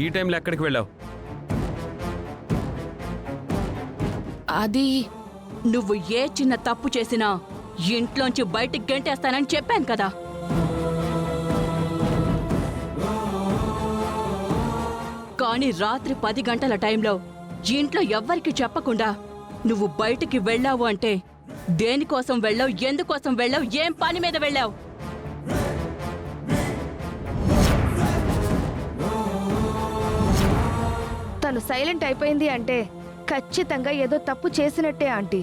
ఈ టైంలో ఎక్కడికి వెళ్ళావు? అది నువ్వు ఏ చిన్న తప్పు చేసినా ఇంట్లోంచి బయటికి గెంటేస్తానని చెప్పాను కదా. కానీ రాత్రి 10 గంటల టైంలో ఇంట్లో ఎవ్వరికి చెప్పకుండా నువ్వు బయటికి వెళ్ళావు అంటే దేనికోసం వెళ్ళావు, ఎందుకోసం వెళ్ళావు, ఏం పని మీద వెళ్ళావు? తను సైలెంట్ అయిపోయింది అంటే ఖచ్చితంగా ఏదో తప్పు చేసినట్టే ఆంటీ.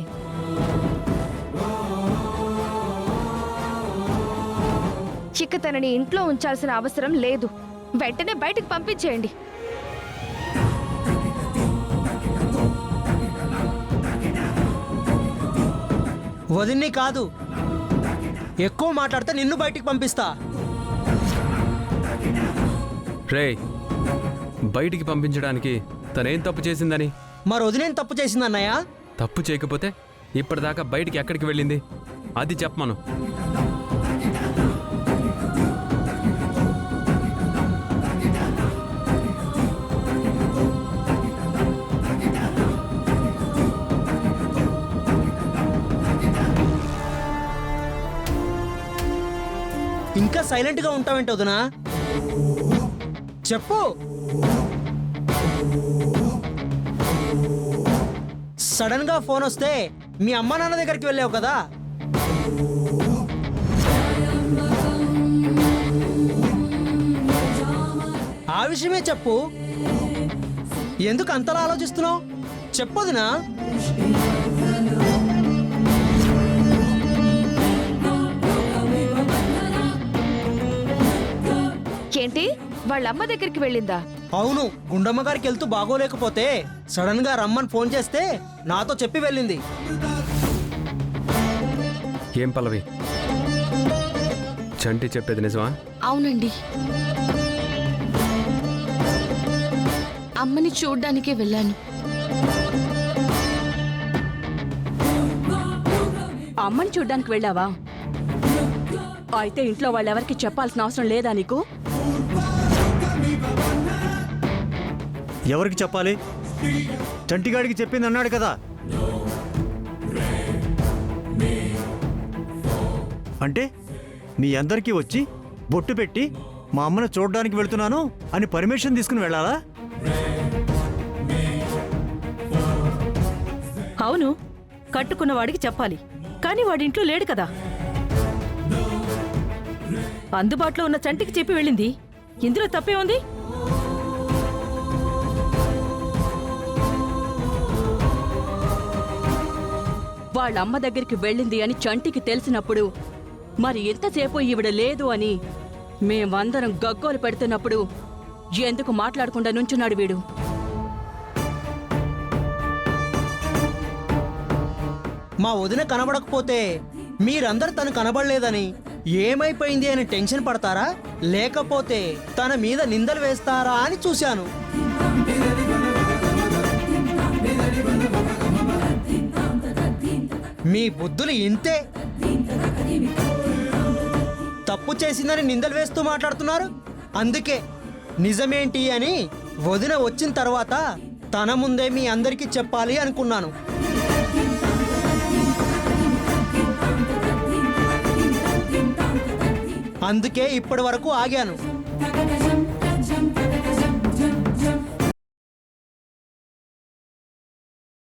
చిక్క తనని ఇంట్లో ఉంచాల్సిన అవసరం లేదు. వెంటనే బయటకు పంపించేయండి. వదిన్ని కాదు, ఎక్కువ మాట్లాడితే నిన్ను బయటికి పంపిస్తా. రేయ్, బయటికి పంపించడానికి తనేం తప్పు చేసిందని? మరి వదినేం తప్పు చేసిందన్నయ్య? తప్పు చేయకపోతే ఇప్పటిదాకా బయటికి ఎక్కడికి వెళ్ళింది అది చెప్పమను. ఇంకా సైలెంట్గా ఉంటావేంటి వదినా? చెప్పు. సడన్ గా ఫోన్ వస్తే మీ అమ్మ నాన్న దగ్గరికి వెళ్ళావు కదా, ఆ విషయమే చెప్పు. ఎందుకు అంతలా ఆలోచిస్తున్నావు? చెప్పొదినా. ఏంటి, వాళ్ళమ్మ దగ్గరికి వెళ్ళిందా? అవును, గుండమ్మ గారికి వెళ్తూ బాగోలేకపోతే సడన్ గా రమ్మని ఫోన్ చేస్తే నాతో చెప్పి వెళ్ళింది. ఏం పల్లవి, చంటి చెప్పేది నిజమా? అవునండి, అమ్మని చూడ్డానికే వెళ్ళాను. అమ్మని చూడ్డానికి వెళ్ళావా? అయితే ఇంట్లో వాళ్ళెవరికి చెప్పాల్సిన అవసరం లేదా నీకు? ఎవరికి చెప్పాలి? చంటిగాడికి చెప్పింది అన్నాడు కదా. అంటే మీ అందరికీ వచ్చి బొట్టు పెట్టి మా అమ్మను చూడడానికి వెళ్తున్నాను అని పర్మిషన్ తీసుకుని వెళ్ళాలా? అవును, కట్టుకున్న వాడికి చెప్పాలి. కానీ వాడింట్లో లేడు కదా. అందుబాటులో ఉన్న చంటికి చెప్పి వెళ్ళింది. ఇందులో తప్పే ఉంది? వాళ్ళమ్మ దగ్గరికి వెళ్ళింది అని చంటికి తెలిసినప్పుడు, మరి ఎంతసేపు ఈవిడ లేదు అని మేమందరం గగ్గోలు పెడుతున్నప్పుడు ఎందుకు మాట్లాడకుండా నుంచున్నాడు వీడు? మా వదిన కనబడకపోతే మీరందరూ తను కనబడలేదని ఏమైపోయింది అని టెన్షన్ పడతారా, లేకపోతే తన మీద నిందలు వేస్తారా అని చూశాను. మీ బుద్ధులు ఇంతే. తప్పు చేసిందని నిందలు వేస్తూ మాట్లాడుతున్నారు. అందుకే నిజమేంటి అని వదిన వచ్చిన తర్వాత తన ముందే మీ అందరికీ చెప్పాలి అనుకున్నాను. అందుకే ఇప్పటి వరకు ఆగాను.